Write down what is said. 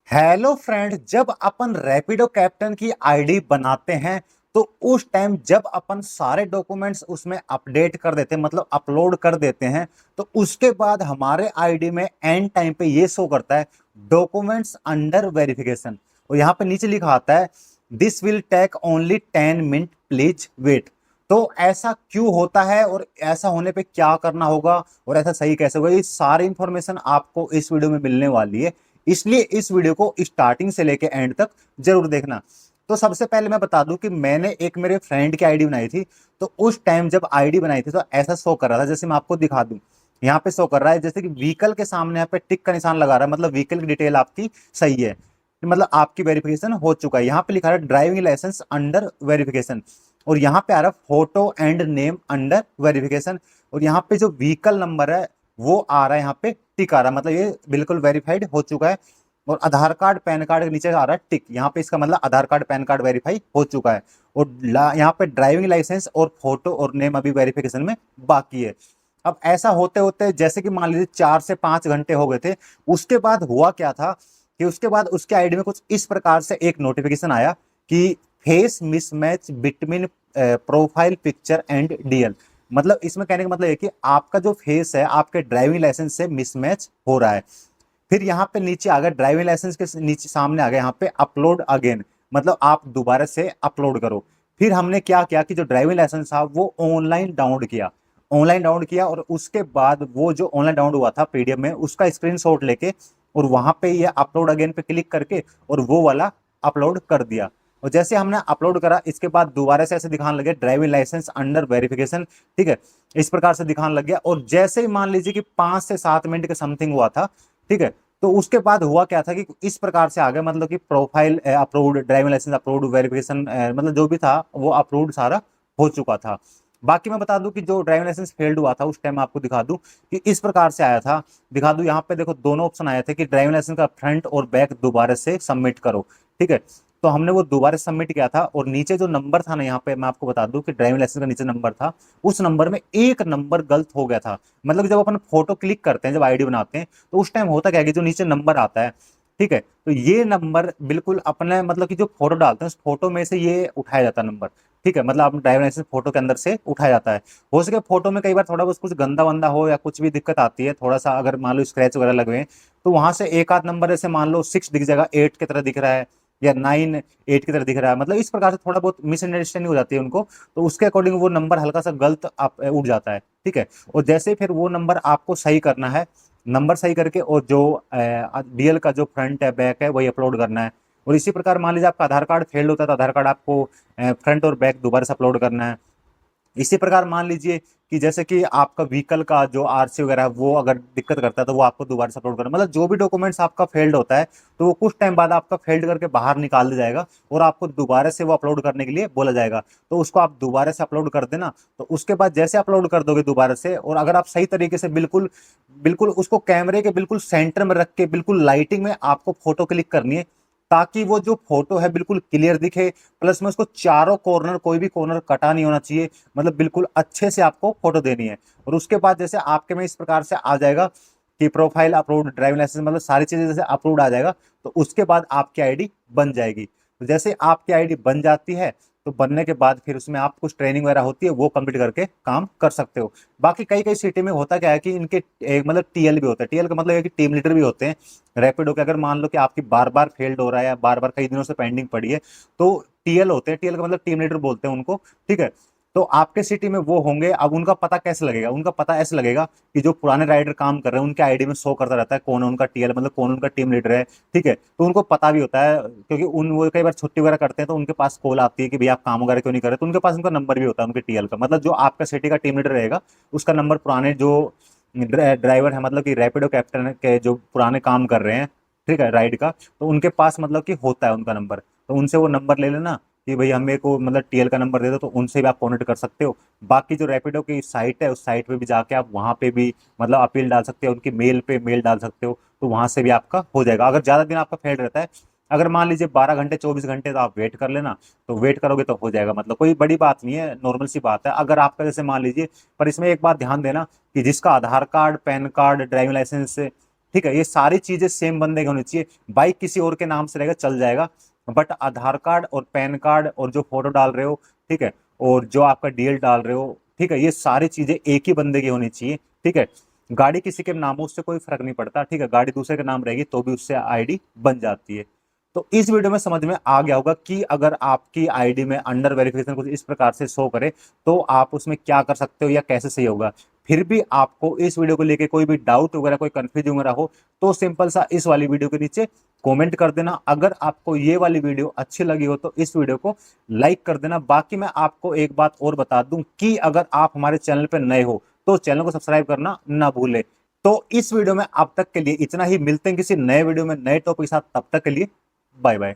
Hello friend, जब अपन Rapido captain की ID बनाते हैं तो उस टाइम जब अपन सारे डॉक्यूमेंट्स उसमें अपडेट कर देते हैं, मतलब अपलोड कर देते हैं, तो उसके बाद हमारे आईडी में एंड टाइम पे ये शो करता है डॉक्यूमेंट्स अंडर वेरिफिकेशन। और यहाँ पे नीचे लिखा आता है this will take only 10 minute, please wait. तो ऐसा क्यों होता है और ऐसा होने पे क्या करना होगा और ऐसा सही कैसे होगा, ये सारी इंफॉर्मेशन आपको इस वीडियो में मिलने वाली है। इसलिए इस वीडियो को स्टार्टिंग से लेके एंड तक जरूर देखना। तो सबसे पहले मैं बता दूं कि मैंने एक मेरे फ्रेंड की आईडी बनाई थी। तो उस टाइम जब आईडी बनाई थी तो ऐसा शो कर रहा था, जैसे मैं आपको दिखा दूं। यहाँ पे शो कर रहा है जैसे कि व्हीकल के सामने यहाँ पे टिक का निशान लगा रहा है, मतलब व्हीकल की डिटेल आपकी सही है, मतलब आपकी वेरिफिकेशन हो चुका है। यहाँ पे लिखा है ड्राइविंग लाइसेंस अंडर वेरिफिकेशन, और यहाँ पे आ रहा है photo and name under verification. और यहाँ पे जो व्हीकल नंबर है वो आ रहा है, यहाँ पे टिक आ रहा है, मतलब ये बिल्कुल वेरीफाइड हो चुका है। और आधार कार्ड पैन कार्ड के नीचे आ रहा है टिक, यहाँ पे इसका मतलब आधार कार्ड पैन कार्ड वेरीफाई हो चुका है। और यहाँ पे ड्राइविंग लाइसेंस और फोटो और नेम अभी वेरिफिकेशन में बाकी है। अब ऐसा होते होते जैसे कि मान लीजिए 4 से 5 घंटे हो गए थे। उसके बाद हुआ क्या था कि उसके बाद उसके आईडी में कुछ इस प्रकार से एक नोटिफिकेशन आया कि face mismatch between profile picture and DL. मतलब इसमें कहने का मतलब है कि आपका जो फेस है आपके ड्राइविंग लाइसेंस से मिसमैच हो रहा है। फिर यहाँ पे नीचे आ गया, ड्राइविंग लाइसेंस के नीचे सामने आ गया यहाँ पे अपलोड अगेन, मतलब आप दोबारा से अपलोड करो। फिर हमने क्या किया कि जो ड्राइविंग लाइसेंस था वो ऑनलाइन डाउनलोड किया और उसके बाद वो जो ऑनलाइन डाउनलोड हुआ था पीडीएफ में उसका स्क्रीनशॉट लेके और वहां पे ये अपलोड अगेन पे क्लिक करके और वो वाला अपलोड कर दिया। और जैसे हमने अपलोड करा इसके बाद दोबारा से ऐसे दिखाने लगे ड्राइविंग लाइसेंस अंडर वेरिफिकेशन। ठीक है, इस प्रकार से दिखाने लग गया। और जैसे ही मान लीजिए कि 5 से 7 मिनट के समथिंग हुआ था, ठीक है, तो उसके बाद हुआ क्या था कि इस प्रकार से आ गया, मतलब कि profile approved, driving licence approved, verification मतलब जो भी था वो अप्रूव्ड सारा हो चुका था। बाकी मैं बता दूं कि जो ड्राइविंग लाइसेंस फेल्ड हुआ था उस टाइम आपको दिखा दूं कि इस प्रकार से आया था। दिखा दूं, यहाँ पे देखो दोनों ऑप्शन आए थे कि ड्राइविंग लाइसेंस का फ्रंट और बैक दोबारा से सबमिट करो। ठीक है, तो हमने वो दोबारा सबमिट किया था और नीचे जो नंबर था ना, यहाँ पे मैं आपको बता दूं कि ड्राइविंग लाइसेंस का नीचे नंबर था, उस नंबर में एक नंबर गलत हो गया था। मतलब जब अपन फोटो क्लिक करते हैं, जब आईडी बनाते हैं, तो उस टाइम होता क्या है कि जो नीचे नंबर आता है, ठीक है, तो ये नंबर बिल्कुल अपने मतलब कि जो फोटो डालते हैं उस फोटो में से ये उठाया जाता है नंबर। ठीक है, मतलब आप ड्राइविंग लाइसेंस फोटो के अंदर से उठाया जाता है। हो सके फोटो में कई बार थोड़ा बहुत कुछ गंदा वंदा हो या कुछ भी दिक्कत आती है, थोड़ा सा अगर मान लो स्क्रैच वगैरह लगे हैं, तो वहां से एक आध नंबर जैसे मान लो 6 दिख जाएगा, 8 की तरह दिख रहा है, या 9 8 की तरह दिख रहा है, मतलब इस प्रकार से थोड़ा बहुत मिसअंडरस्टैंडिंग हो जाती है उनको। तो उसके अकॉर्डिंग वो नंबर हल्का सा गलत आप उठ जाता है। ठीक है, और जैसे फिर वो नंबर आपको सही करना है, नंबर सही करके और जो डीएल का जो फ्रंट है बैक है वही अपलोड करना है। और इसी प्रकार मान लीजिए आपका आधार कार्ड फेल्ड होता है तो आधार कार्ड आपको फ्रंट और बैक दोबारा से अपलोड करना है। इसी प्रकार मान लीजिए कि जैसे कि आपका व्हीकल का जो आरसी वगैरह है वो अगर दिक्कत करता है तो वो आपको दोबारा से अपलोड करना, मतलब जो भी डॉक्यूमेंट्स आपका फेल्ड होता है तो वो कुछ टाइम बाद आपका फेल्ड करके बाहर निकाल दिया जाएगा और आपको दोबारा से वो अपलोड करने के लिए बोला जाएगा। तो उसको आप दोबारा से अपलोड कर देना। तो उसके बाद जैसे अपलोड कर दोगे दोबारा से, और अगर आप सही तरीके से बिल्कुल बिल्कुल उसको कैमरे के बिल्कुल सेंटर में रख के बिल्कुल लाइटिंग में आपको फोटो क्लिक करनी है, ताकि वो जो फोटो है बिल्कुल क्लियर दिखे। प्लस में उसको चारों कॉर्नर, कोई भी कॉर्नर कटा नहीं होना चाहिए, मतलब बिल्कुल अच्छे से आपको फोटो देनी है। और उसके बाद जैसे आपके में इस प्रकार से आ जाएगा कि प्रोफाइल अप्रूव्ड, ड्राइविंग लाइसेंस, मतलब सारी चीजें जैसे अप्रूव्ड आ जाएगा, तो उसके बाद आपकी आईडी बन जाएगी। तो जैसे आपकी आईडी बन जाती है तो बनने के बाद फिर उसमें आप कुछ ट्रेनिंग वगैरह होती है वो कंप्लीट करके काम कर सकते हो। बाकी कई कई सिटी में होता क्या है कि इनके मतलब टीएल भी होता है। टीएल का मतलब है कि टीम लीडर भी होते हैं रैपिडो के। अगर मान लो कि आपकी बार बार फेल्ड हो रहा है या बार बार कई दिनों से पेंडिंग पड़ी है, तो टीएल होते हैं, टीएल का मतलब टीम लीडर बोलते हैं उनको। ठीक है, तो आपके सिटी में वो होंगे। अब उनका पता कैसे लगेगा? उनका पता ऐसे लगेगा कि जो पुराने राइडर काम कर रहे हैं उनके आईडी में शो करता रहता है कौन है उनका टीएल, मतलब कौन उनका टीम लीडर है। ठीक है, तो उनको पता भी होता है क्योंकि उन वो कई बार छुट्टी वगैरह करते हैं तो उनके पास कॉल आती है कि भैया आप काम वगैरह क्यों नहीं कर रहे, तो उनके पास उनका नंबर भी होता है उनके टीएल का, मतलब जो आपका सिटी का टीम लीडर रहेगा उसका नंबर पुराने जो ड्राइवर है, मतलब कि रैपिडो कैप्टन के जो पुराने काम कर रहे हैं, ठीक है, राइड का, तो उनके पास मतलब कि होता है उनका नंबर। तो उनसे वो नंबर ले लेना कि भाई हमें को मतलब टीएल का नंबर दे दो, तो उनसे भी आप कॉन्टेक्ट कर सकते हो। बाकी जो रैपिडो की साइट है उस साइट पे भी जाके आप वहां पे भी मतलब अपील डाल सकते हो, उनकी मेल पे मेल डाल सकते हो, तो वहां से भी आपका हो जाएगा। अगर ज्यादा दिन आपका फेल्ड रहता है, अगर मान लीजिए 12 घंटे 24 घंटे, तो आप वेट कर लेना। तो वेट करोगे तो हो जाएगा, मतलब कोई बड़ी बात नहीं है, नॉर्मल सी बात है। अगर आपका जैसे मान लीजिए, पर इसमें एक बात ध्यान देना कि जिसका Aadhaar card PAN card driving licence ठीक है, ये सारी चीजें सेम बंदे की होनी चाहिए। बाइक किसी और के नाम से रहेगा चल जाएगा, बट आधार कार्ड और पैन कार्ड और जो फोटो डाल रहे हो, ठीक है, और जो आपका डीएल डाल रहे हो, ठीक है, ये सारी चीजें एक ही बंदे की होनी चाहिए। ठीक है, गाड़ी किसी के नाम हो उससे कोई फर्क नहीं पड़ता। ठीक है, गाड़ी दूसरे के नाम रहेगी तो भी उससे आईडी बन जाती है। तो इस वीडियो में समझ में आ गया होगा कि अगर आपकी आईडी में अंडर वेरिफिकेशन कुछ इस प्रकार से शो करे तो आप उसमें क्या कर सकते हो या कैसे सही होगा। फिर भी आपको इस वीडियो को लेके कोई भी डाउट वगैरह, कोई कंफ्यूजन वगैरह हो तो सिंपल सा इस वाली वीडियो के नीचे कमेंट कर देना। अगर आपको ये वाली वीडियो अच्छी लगी हो तो इस वीडियो को लाइक कर देना। बाकी मैं आपको एक बात और बता दूं कि अगर आप हमारे चैनल पर नए हो तो चैनल को सब्सक्राइब करना ना भूले। तो इस वीडियो में अब तक के लिए इतना ही, मिलते हैं किसी नए वीडियो में नए टॉपिक के साथ, तब तक के लिए बाय बाय।